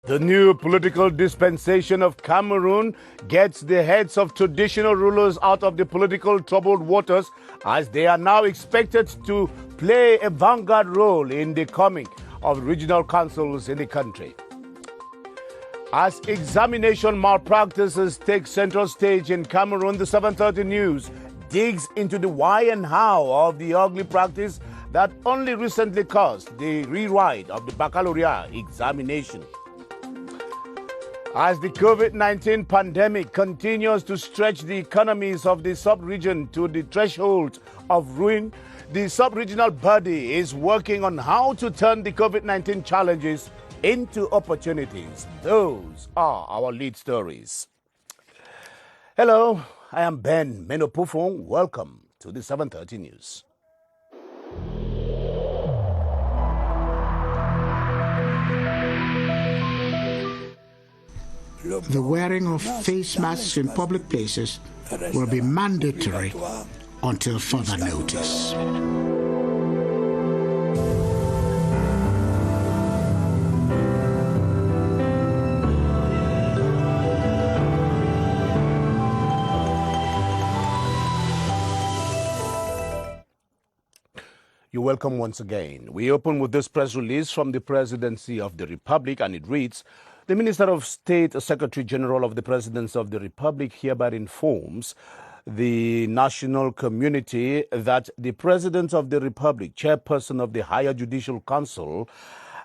The new political dispensation of Cameroon gets the heads of traditional rulers out of the political troubled waters, as they are now expected to play a vanguard role in the coming of regional councils in the country. As examination malpractices take central stage in Cameroon, the 7:30 News digs into the why and how of the ugly practice that only recently caused the rewrite of the baccalaureate examination. As the COVID-19 pandemic continues to stretch the economies of the sub-region to the threshold of ruin, the sub-regional body is working on how to turn the COVID-19 challenges into opportunities. Those are our lead stories. Hello, I am Ben Menopufong. Welcome to the 7:30 News. The wearing of face masks in public places will be mandatory until further notice. You're welcome once again. We open with this press release from the Presidency of the Republic, and it reads, "The Minister of State, Secretary General of the Presidency of the Republic hereby informs the national community that the President of the Republic, Chairperson of the Higher Judicial Council,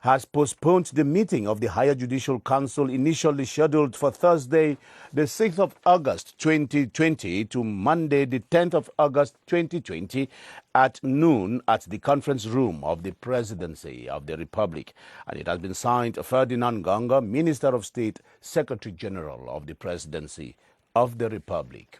has postponed the meeting of the Higher Judicial Council initially scheduled for Thursday, the 6th of August 2020 to Monday, the 10th of August 2020 at noon at the conference room of the Presidency of the Republic." And it has been signed Ferdinand Ganga, Minister of State, Secretary General of the Presidency of the Republic.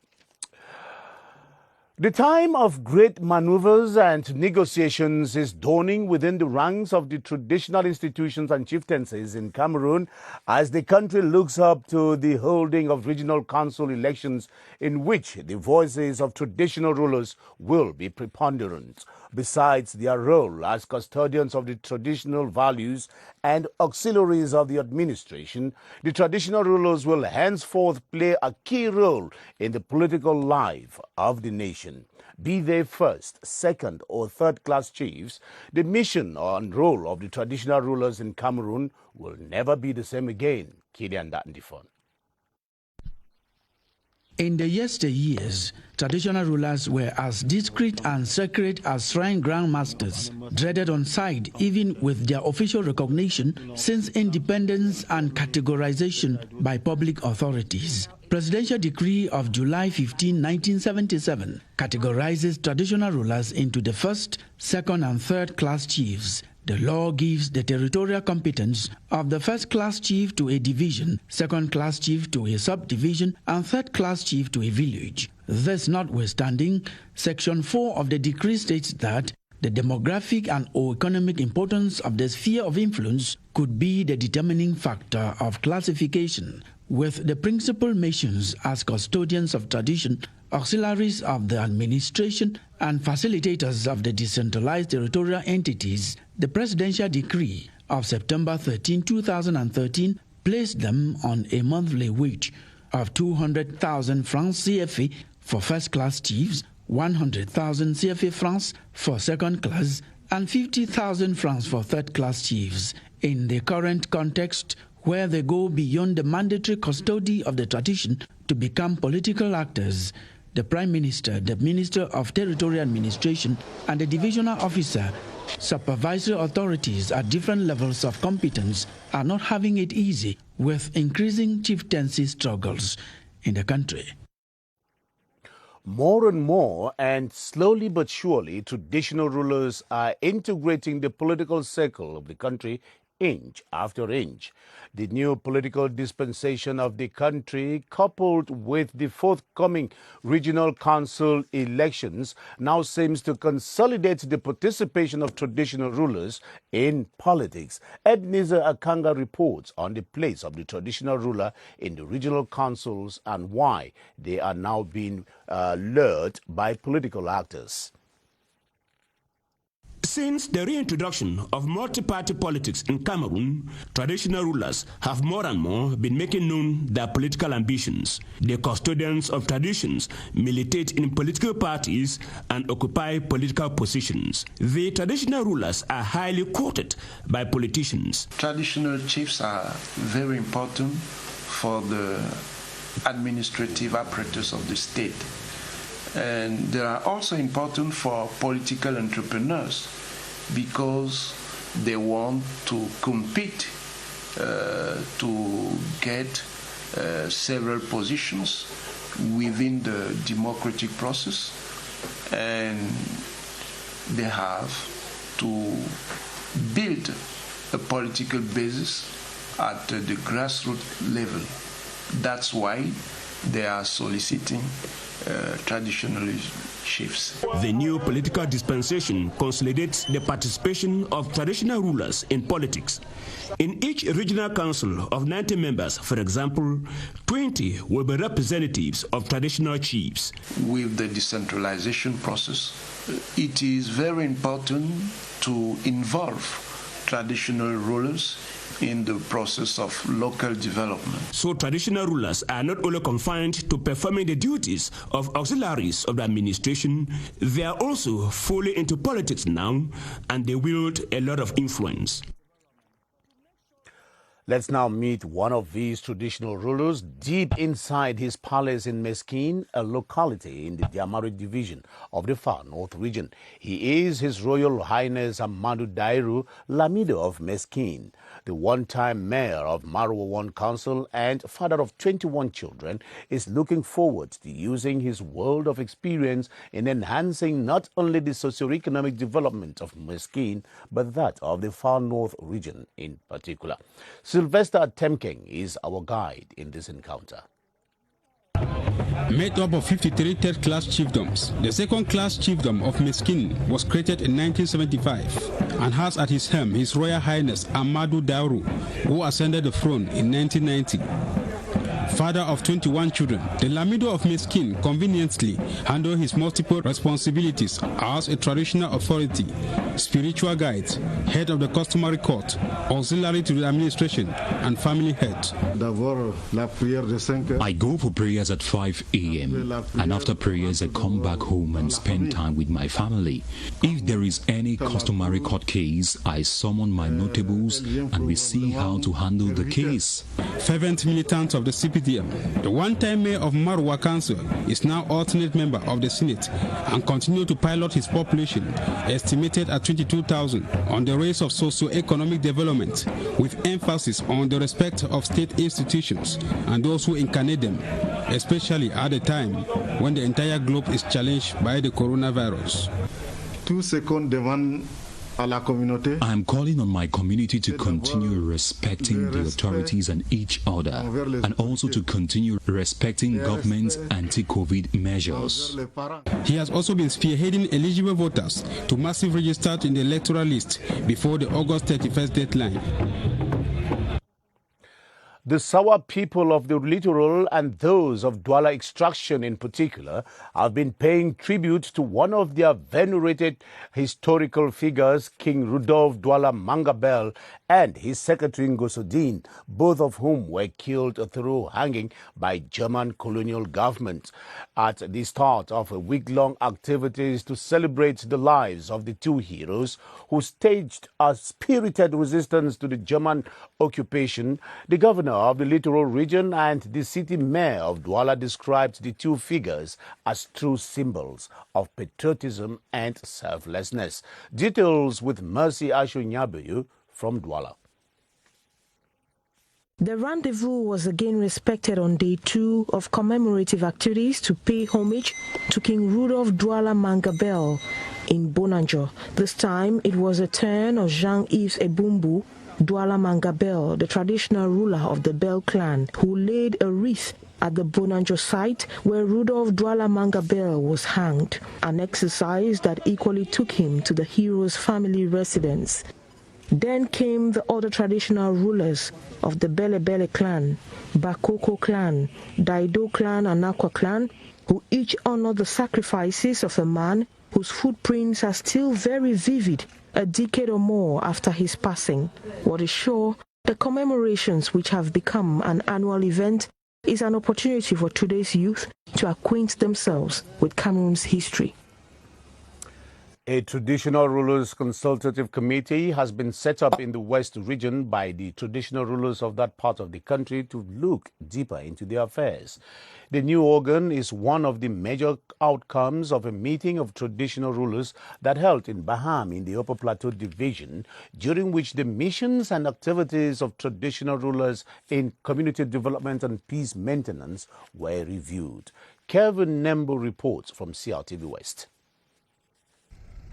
The time of great maneuvers and negotiations is dawning within the ranks of the traditional institutions and chieftaincies in Cameroon as the country looks up to the holding of regional council elections in which the voices of traditional rulers will be preponderant. Besides their role as custodians of the traditional values and auxiliaries of the administration, the traditional rulers will henceforth play a key role in the political life of the nation. Be they first, second, or third-class chiefs, the mission and role of the traditional rulers in Cameroon will never be the same again. BrigadeAntiSardinard. In the yesteryears, traditional rulers were as discreet and sacred as shrine grandmasters, dreaded on sight even with their official recognition since independence and categorization by public authorities. Presidential Decree of July 15, 1977 categorizes traditional rulers into the first, second, and third-class chiefs. The law gives the territorial competence of the first-class chief to a division, second-class chief to a subdivision, and third-class chief to a village. This notwithstanding, Section 4 of the decree states that the demographic and or economic importance of the sphere of influence could be the determining factor of classification, with the principal nations as custodians of tradition, auxiliaries of the administration, and facilitators of the decentralized territorial entities. The Presidential Decree of September 13, 2013 placed them on a monthly wage of 200,000 francs CFA for first-class chiefs, 100,000 CFA francs for second class, and 50,000 francs for third-class chiefs. In the current context, where they go beyond the mandatory custody of the tradition to become political actors, the Prime Minister, the Minister of Territorial Administration, and the divisional officer, supervisory authorities at different levels of competence, are not having it easy with increasing chieftaincy struggles in the country. More and more, and slowly but surely, traditional rulers are integrating the political circle of the country inch after inch. The new political dispensation of the country, coupled with the forthcoming regional council elections, now seems to consolidate the participation of traditional rulers in politics. Ebenezer Akanga reports on the place of the traditional ruler in the regional councils and why they are now being lured by political actors. Since the reintroduction of multi-party politics in Cameroon, traditional rulers have more and more been making known their political ambitions. The custodians of traditions militate in political parties and occupy political positions. The traditional rulers are highly quoted by politicians. Traditional chiefs are very important for the administrative apparatus of the state. And they are also important for political entrepreneurs because they want to compete to get several positions within the democratic process, and they have to build a political basis at the grassroots level. That's why they are soliciting traditional chiefs. The new political dispensation consolidates the participation of traditional rulers in politics. In each regional council of 90 members, for example, 20 will be representatives of traditional chiefs. With the decentralization process, it is very important to involve traditional rulers in the process of local development. So traditional rulers are not only confined to performing the duties of auxiliaries of the administration, they are also fully into politics now, and they wield a lot of influence. Let's now meet one of these traditional rulers deep inside his palace in Meskin, a locality in the Diamari division of the Far North region. He is His Royal Highness Amadou Dairu Lamido of Meskin, the one-time mayor of Marwa 1 Council and father of 21 children, is looking forward to using his world of experience in enhancing not only the socio-economic development of Meskin, but that of the Far North region in particular. Sylvester Temking is our guide in this encounter. Made up of 53 third-class chiefdoms, the second-class chiefdom of Meskin was created in 1975 and has at his helm His Royal Highness Amadou Dairu, who ascended the throne in 1990. Father of 21 children, the Lamido of Meskin conveniently handled his multiple responsibilities as a traditional authority, spiritual guide, head of the customary court, auxiliary to the administration, and family head. I go for prayers at 5 a.m. and after prayers I come back home and spend time with my family. If there is any customary court case, I summon my notables and we see how to handle the case. Fervent militant of the CPDM, the one-time mayor of Marwa Council is now alternate member of the Senate and continue to pilot his population, estimated at 22,000, on the race of socio-economic development, with emphasis on the respect of state institutions and those who incarnate them, especially at a time when the entire globe is challenged by the coronavirus. I am calling on my community to continue respecting the authorities and each other, and also to continue respecting government's anti-COVID measures. He has also been spearheading eligible voters to massive registered in the electoral list before the August 31st deadline. The Sawa people of the littoral and those of Douala extraction in particular have been paying tribute to one of their venerated historical figures, King Rudolph Douala Mangabel and his secretary Ngosodin, both of whom were killed through hanging by German colonial government. At the start of a week-long activities to celebrate the lives of the two heroes who staged a spirited resistance to the German occupation, the governor of the littoral region and the city mayor of Douala described the two figures as true symbols of patriotism and selflessness. Details with Mercy Ashonyabuyu from Douala. The rendezvous was again respected on day 2 of commemorative activities to pay homage to King Rudolph Douala Mangabel in Bonanjo. This time it was a turn of Jean-Yves Ebumbu Douala Mangabel, the traditional ruler of the Bel clan, who laid a wreath at the Bonanjo site where Rudolph Douala Mangabel was hanged, an exercise that equally took him to the hero's family residence. Then came the other traditional rulers of the Bele Bele clan, Bakoko clan, Daido clan and Akwa clan, who each honored the sacrifices of a man whose footprints are still very vivid a decade or more after his passing. What is sure, the commemorations, which have become an annual event, is an opportunity for today's youth to acquaint themselves with Cameroon's history. A traditional rulers consultative committee has been set up in the West region by the traditional rulers of that part of the country to look deeper into their affairs. The new organ is one of the major outcomes of a meeting of traditional rulers that held in Baham in the Upper Plateau Division, during which the missions and activities of traditional rulers in community development and peace maintenance were reviewed. Kevin Nembo reports from CRTV West.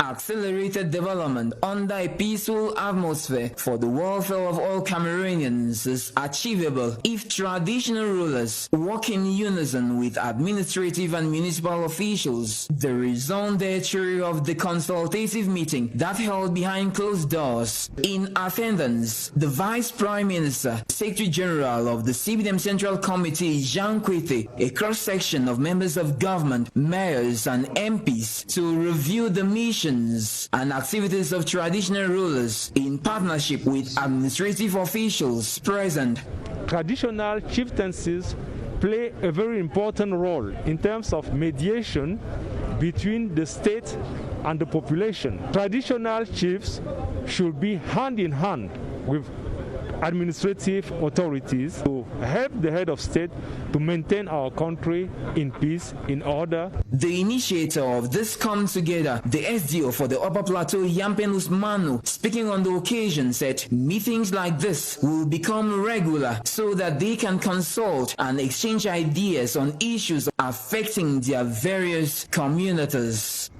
Accelerated development under a peaceful atmosphere for the welfare of all Cameroonians is achievable if traditional rulers work in unison with administrative and municipal officials. The raison d'etre of the consultative meeting that held behind closed doors. In attendance, the Vice Prime Minister, Secretary General of the CBDM Central Committee, Jean Kwete, a cross-section of members of government, mayors and MPs to review the mission and activities of traditional rulers in partnership with administrative officials present. Traditional chieftaincies play a very important role in terms of mediation between the state and the population. Traditional chiefs should be hand in hand with administrative authorities to help the head of state to maintain our country in peace, in order. The initiator of this come together, the SDO for the Upper Plateau, Yampen Usmanu, speaking on the occasion, said meetings like this will become regular so that they can consult and exchange ideas on issues affecting their various communities.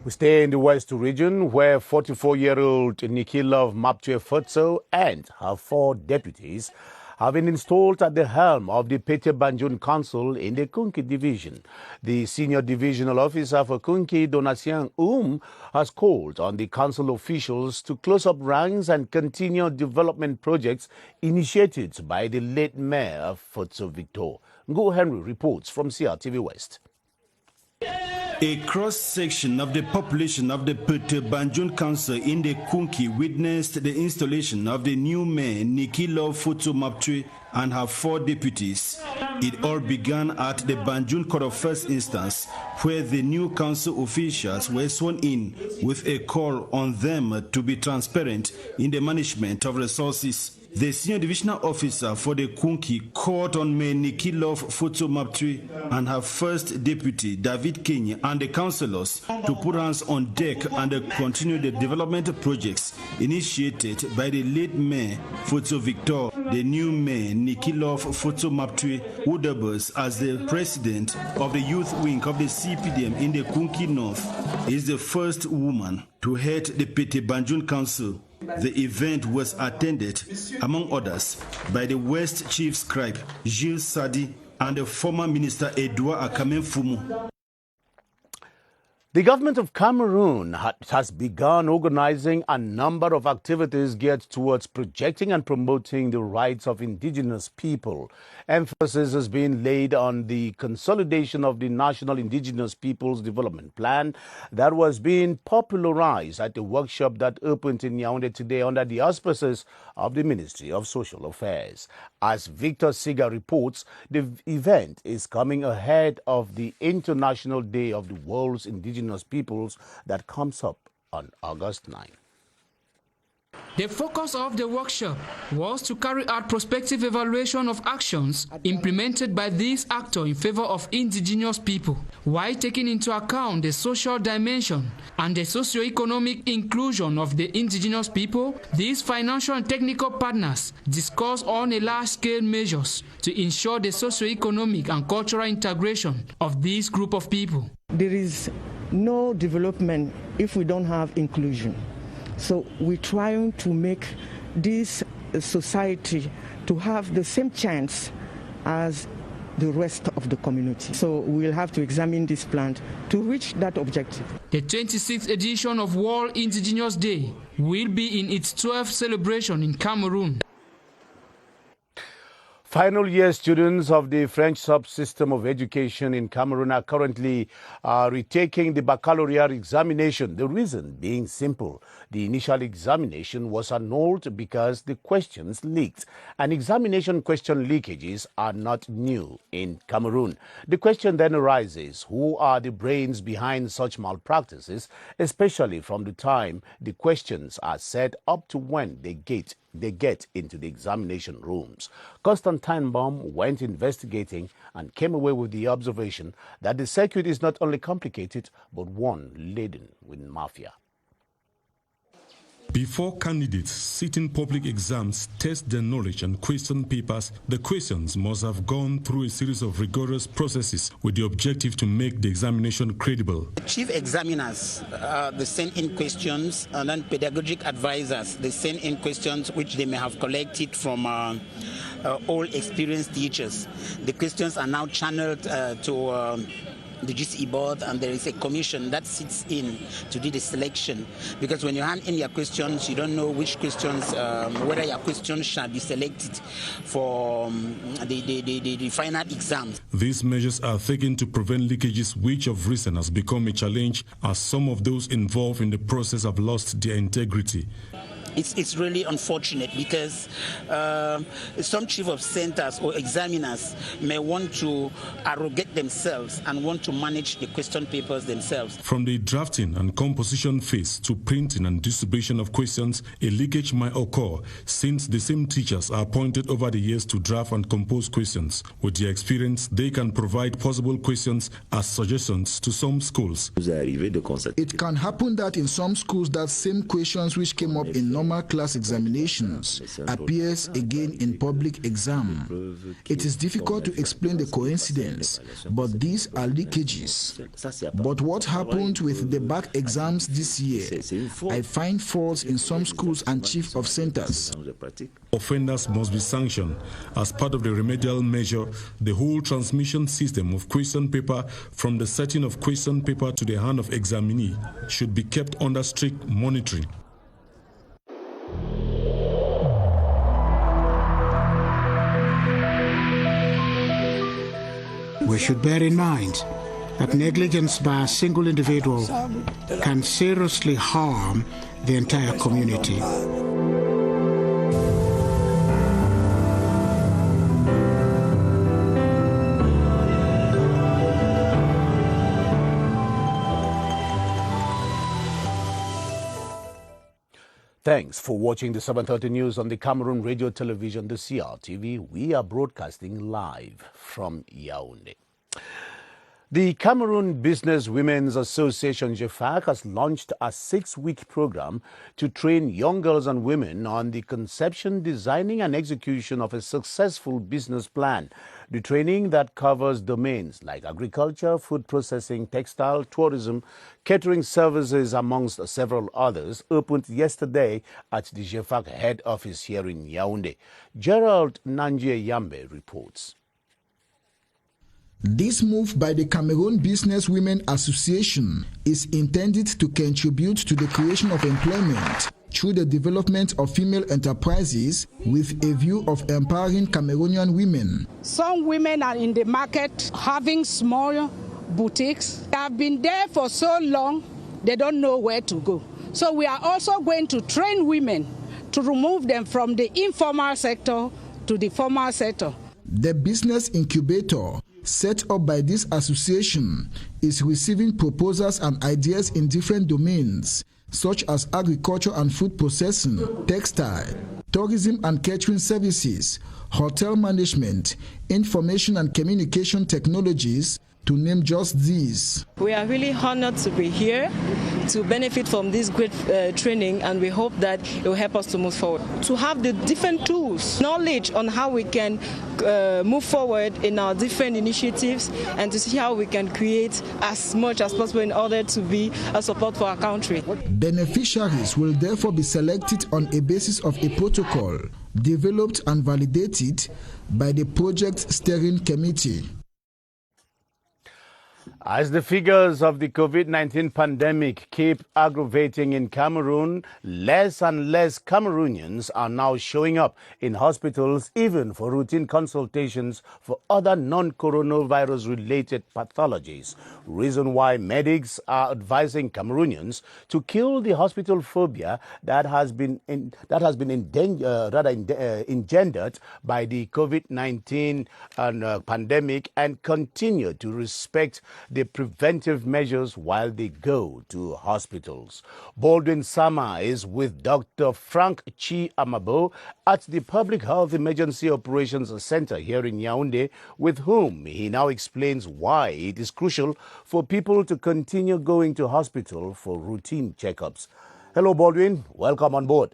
We stay in the West region, where 44-year-old Nikilov Maptue and her 4 deputies have been installed at the helm of the Pete Banjun Council in the Kunki Division. The senior divisional officer for Kunki, Donatien has called on the council officials to close up ranks and continue development projects initiated by the late mayor of Fotso Victor. Ngo Henry reports from CRTV West. A cross-section of the population of the Pete Banjun Council in the Kunki witnessed the installation of the new mayor, Nikilo Futu Maptue, and her 4 deputies. It all began at the Banjun Court of First Instance, where the new council officials were sworn in with a call on them to be transparent in the management of resources. The senior divisional officer for the Kunki called on Mayor Nikilov Futu Maptue and her first deputy, David Kenya, and the councillors to put hands on deck and continue the development projects initiated by the late mayor, Fotso Victor. The new mayor, Nikilov Futu Maptue, who doubles as the president of the youth wing of the CPDM in the Kunki North, is the first woman to head the Pete Banjun Council. The event was attended, among others, by the West Chief Scribe, Gilles Sadi, and the former Minister Edouard Akame Fumu. The government of Cameroon has begun organizing a number of activities geared towards projecting and promoting the rights of indigenous people. Emphasis has been laid on the consolidation of the National Indigenous Peoples Development Plan that was being popularized at the workshop that opened in Yaoundé today under the auspices of the Ministry of Social Affairs. As Victor Siga reports, the event is coming ahead of the International Day of the World's Indigenous Peoples that comes up on August 9. The focus of the workshop was to carry out prospective evaluation of actions implemented by this actor in favor of indigenous people, while taking into account the social dimension and the socio-economic inclusion of the indigenous people. These financial and technical partners discussed on a large-scale measures to ensure the socio-economic and cultural integration of this group of people. There is no development if we don't have inclusion. So we're trying to make this society to have the same chance as the rest of the community. So we'll have to examine this plan to reach that objective. The 26th edition of World Indigenous Day will be in its 12th celebration in Cameroon. Final year students of the French subsystem of education in Cameroon are currently retaking the baccalaureate examination. The reason being simple. The initial examination was annulled because the questions leaked. And examination question leakages are not new in Cameroon. The question then arises, who are the brains behind such malpractices, especially from the time the questions are set up to when they get into the examination rooms. Constantine Baum went investigating and came away with the observation that the circuit is not only complicated, but one laden with mafia. Before candidates sitting public exams test their knowledge and question papers, the questions must have gone through a series of rigorous processes with the objective to make the examination credible. Chief examiners, they send in questions, and then pedagogic advisors, they send in questions which they may have collected from all experienced teachers. The questions are now channeled to the GCE board, and there is a commission that sits in to do the selection, because when you hand in your questions, you don't know which questions, whether your questions shall be selected for the final exams. These measures are taken to prevent leakages, which of recent has become a challenge as some of those involved in the process have lost their integrity. It's really unfortunate because some chief of centers or examiners may want to arrogate themselves and want to manage the question papers themselves. From the drafting and composition phase to printing and distribution of questions, a leakage might occur since the same teachers are appointed over the years to draft and compose questions. With their experience, they can provide possible questions as suggestions to some schools. It can happen that in some schools that same questions which came up in normal class examinations appears again in public exam. It is difficult to explain the coincidence, but these are leakages. But what happened with the back exams this year? I find faults in some schools and chief of centers. Offenders must be sanctioned. As part of the remedial measure, the whole transmission system of question paper from the setting of question paper to the hand of examinee should be kept under strict monitoring. We should bear in mind that negligence by a single individual can seriously harm the entire community. Thanks for watching the 7:30 news on the Cameroon Radio Television, the CRTV. We are broadcasting live from Yaoundé. The Cameroon Business Women's Association, GFAC, has launched a 6-week program to train young girls and women on the conception, designing and execution of a successful business plan. The training that covers domains like agriculture, food processing, textile, tourism, catering services, amongst several others, opened yesterday at the GFAC head office here in Yaoundé. Gerald Nanjie Yambe reports. This move by the Cameroon Business Women Association is intended to contribute to the creation of employment through the development of female enterprises with a view of empowering Cameroonian women. Some women are in the market having small boutiques. They have been there for so long, they don't know where to go. So we are also going to train women to remove them from the informal sector to the formal sector. The business incubator set up by this association is receiving proposals and ideas in different domains, such as agriculture and food processing, textile, tourism and catering services, hotel management, information and communication technologies, to name just these. We are really honored to be here to benefit from this great training, and we hope that it will help us to move forward. To have the different tools, knowledge on how we can move forward in our different initiatives, and to see how we can create as much as possible in order to be a support for our country. Beneficiaries will therefore be selected on a basis of a protocol developed and validated by the project steering committee. As the figures of the COVID-19 pandemic keep aggravating in Cameroon, less and less Cameroonians are now showing up in hospitals even for routine consultations for other non-coronavirus-related pathologies. Reason why medics are advising Cameroonians to kill the hospital phobia that has been engendered by the COVID-19 pandemic and continue to respect the preventive measures while they go to hospitals. Baldwin Sama is with Dr. Frank Chi Amabo at the Public Health Emergency Operations Center here in Yaoundé, with whom he now explains why it is crucial for people to continue going to hospital for routine checkups. Hello, Baldwin. Welcome on board.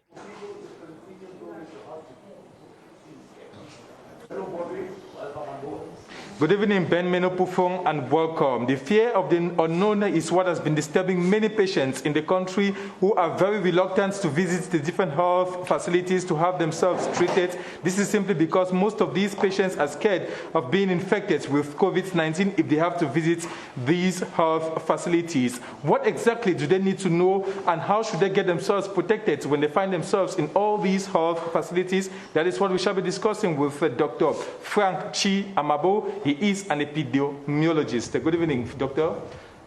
Good evening, Ben Menopufong, and welcome. The fear of the unknown is what has been disturbing many patients in the country who are very reluctant to visit the different health facilities to have themselves treated. This is simply because most of these patients are scared of being infected with COVID-19 if they have to visit these health facilities. What exactly do they need to know, and how should they get themselves protected when they find themselves in all these health facilities? That is what we shall be discussing with Dr. Frank Chi Amabo. He is an epidemiologist. Good evening, doctor.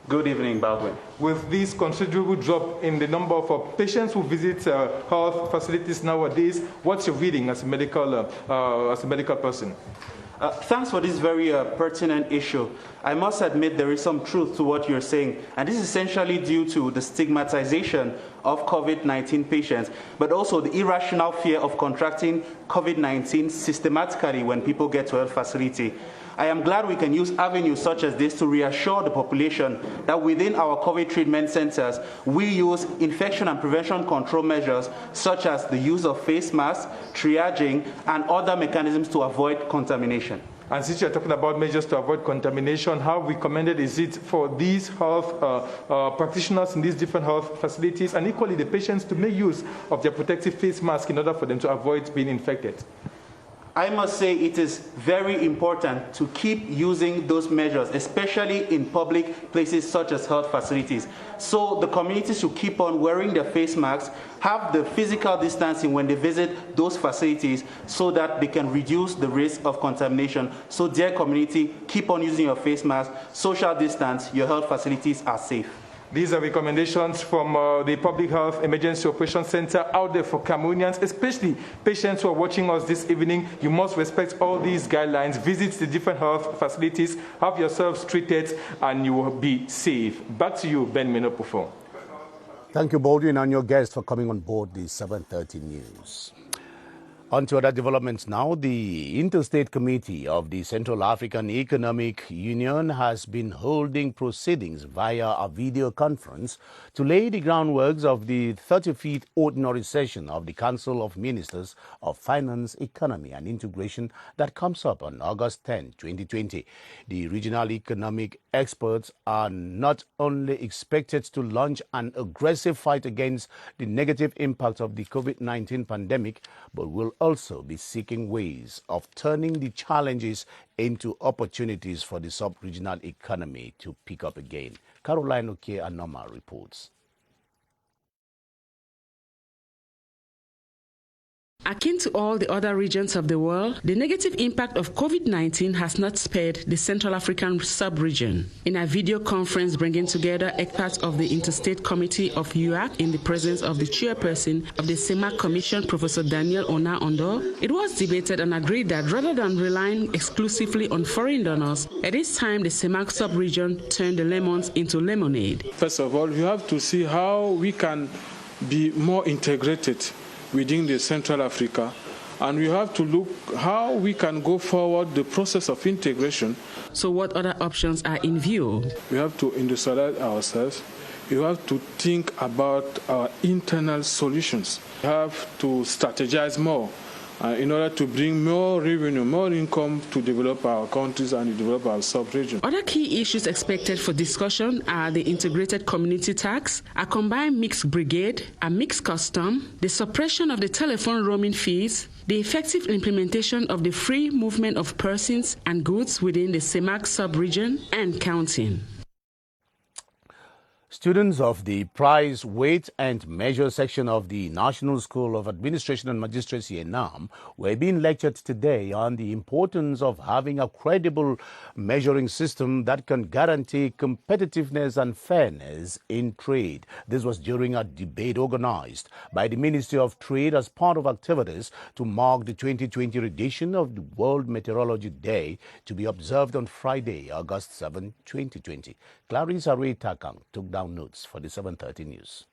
Good evening, Baldwin. With this considerable drop in the number of patients who visit health facilities nowadays, what's your reading as a medical person? Thanks for this very pertinent issue. I must admit there is some truth to what you're saying, and this is essentially due to the stigmatization of COVID-19 patients, but also the irrational fear of contracting COVID-19 systematically when people get to a health facility. I am glad we can use avenues such as this to reassure the population that within our COVID treatment centers, we use infection and prevention control measures such as the use of face masks, triaging, and other mechanisms to avoid contamination. And since you're talking about measures to avoid contamination, how recommended is it for these health practitioners in these different health facilities, and equally the patients, to make use of their protective face mask in order for them to avoid being infected? I must say it is very important to keep using those measures, especially in public places such as health facilities. So the communities should keep on wearing their face masks, have the physical distancing when they visit those facilities so that they can reduce the risk of contamination. So dear community, keep on using your face mask, social distance, your health facilities are safe. These are recommendations from the Public Health Emergency Operations Center out there for Cameroonians, especially patients who are watching us this evening. You must respect all these guidelines, visit the different health facilities, have yourselves treated, and you will be safe. Back to you, Ben Menopufong. Thank you, Baldwin, and your guest for coming on board the 7:30 News. On to other developments now. The Interstate Committee of the Central African Economic Union has been holding proceedings via a video conference to lay the groundworks of the 35th Ordinary Session of the Council of Ministers of Finance, Economy and Integration that comes up on August 10, 2020. The regional economic experts are not only expected to launch an aggressive fight against the negative impact of the COVID-19 pandemic, but will also be seeking ways of turning the challenges into opportunities for the sub-regional economy to pick up again. Caroline Oke-Anoma reports. Akin to all the other regions of the world, the negative impact of COVID-19 has not spared the Central African sub-region. In a video conference bringing together experts of the Interstate Committee of UAC in the presence of the chairperson of the CEMAC Commission, Professor Daniel Ona-Ondo, it was debated and agreed that rather than relying exclusively on foreign donors, at this time the CEMAC sub-region turned the lemons into lemonade. First of all, you have to see how we can be more integrated within the Central Africa, and we have to look how we can go forward the process of integration. So what other options are in view? We have to industrialize ourselves. We have to think about our internal solutions. We have to strategize more in order to bring more revenue, more income to develop our countries and develop our sub-region. Other key issues expected for discussion are the integrated community tax, a combined mixed brigade, a mixed custom, the suppression of the telephone roaming fees, the effective implementation of the free movement of persons and goods within the CEMAC sub-region, and counting. Students of the Price, Weight and Measure section of the National School of Administration and Magistracy (NAM) were being lectured today on the importance of having a credible measuring system that can guarantee competitiveness and fairness in trade. This was during a debate organized by the Ministry of Trade as part of activities to mark the 2020 edition of the World Meteorology Day to be observed on Friday, August 7, 2020. Clarice Array-Takang took down notes for the 7:30 news.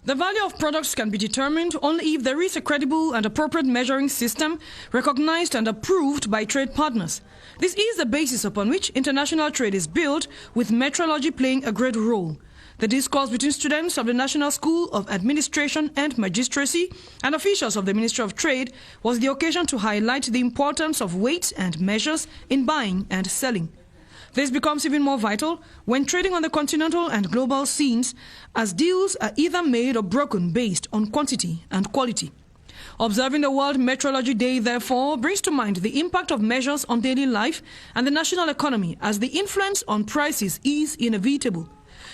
The value of products can be determined only if there is a credible and appropriate measuring system recognized and approved by trade partners. This is the basis upon which international trade is built, with metrology playing a great role. The discourse between students of the National School of Administration and Magistracy and officials of the Ministry of Trade was the occasion to highlight the importance of weights and measures in buying and selling. This becomes even more vital when trading on the continental and global scenes, as deals are either made or broken based on quantity and quality. Observing the World Meteorology Day, therefore, brings to mind the impact of measures on daily life and the national economy, as the influence on prices is inevitable.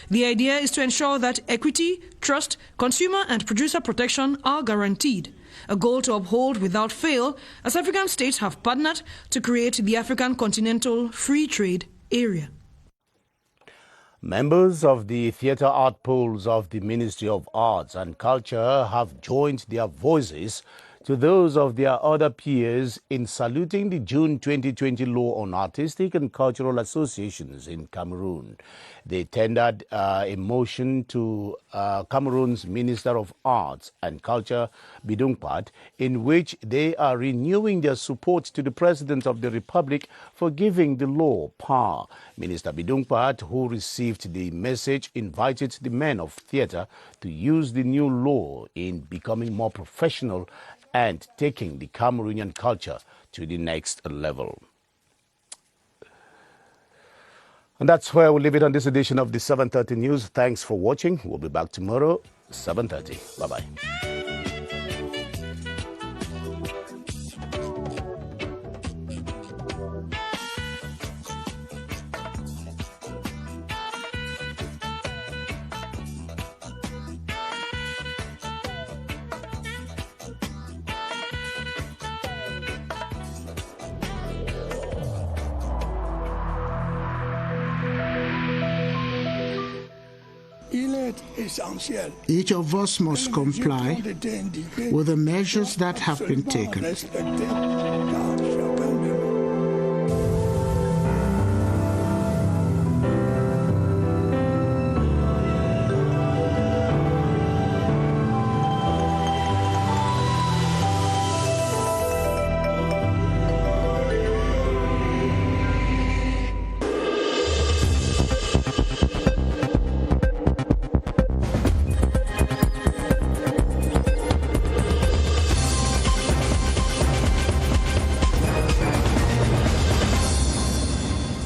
The idea is to ensure that equity, trust, consumer and producer protection are guaranteed, a goal to uphold without fail, as African states have partnered to create the African Continental Free Trade Area. Members of the theatre art poles of the Ministry of Arts and Culture have joined their voices to those of their other peers in saluting the June 2020 law on artistic and cultural associations in Cameroon. They tendered a motion to Cameroon's Minister of Arts and Culture, Bidungpat, in which they are renewing their support to the President of the Republic for giving the law power. Minister Bidungpat, who received the message, invited the men of theatre to use the new law in becoming more professional and taking the Cameroonian culture to the next level. And that's where we'll leave it on this edition of the 7:30 News. Thanks for watching. We'll be back tomorrow, 7:30. Bye-bye. Each of us must comply with the measures that have been taken.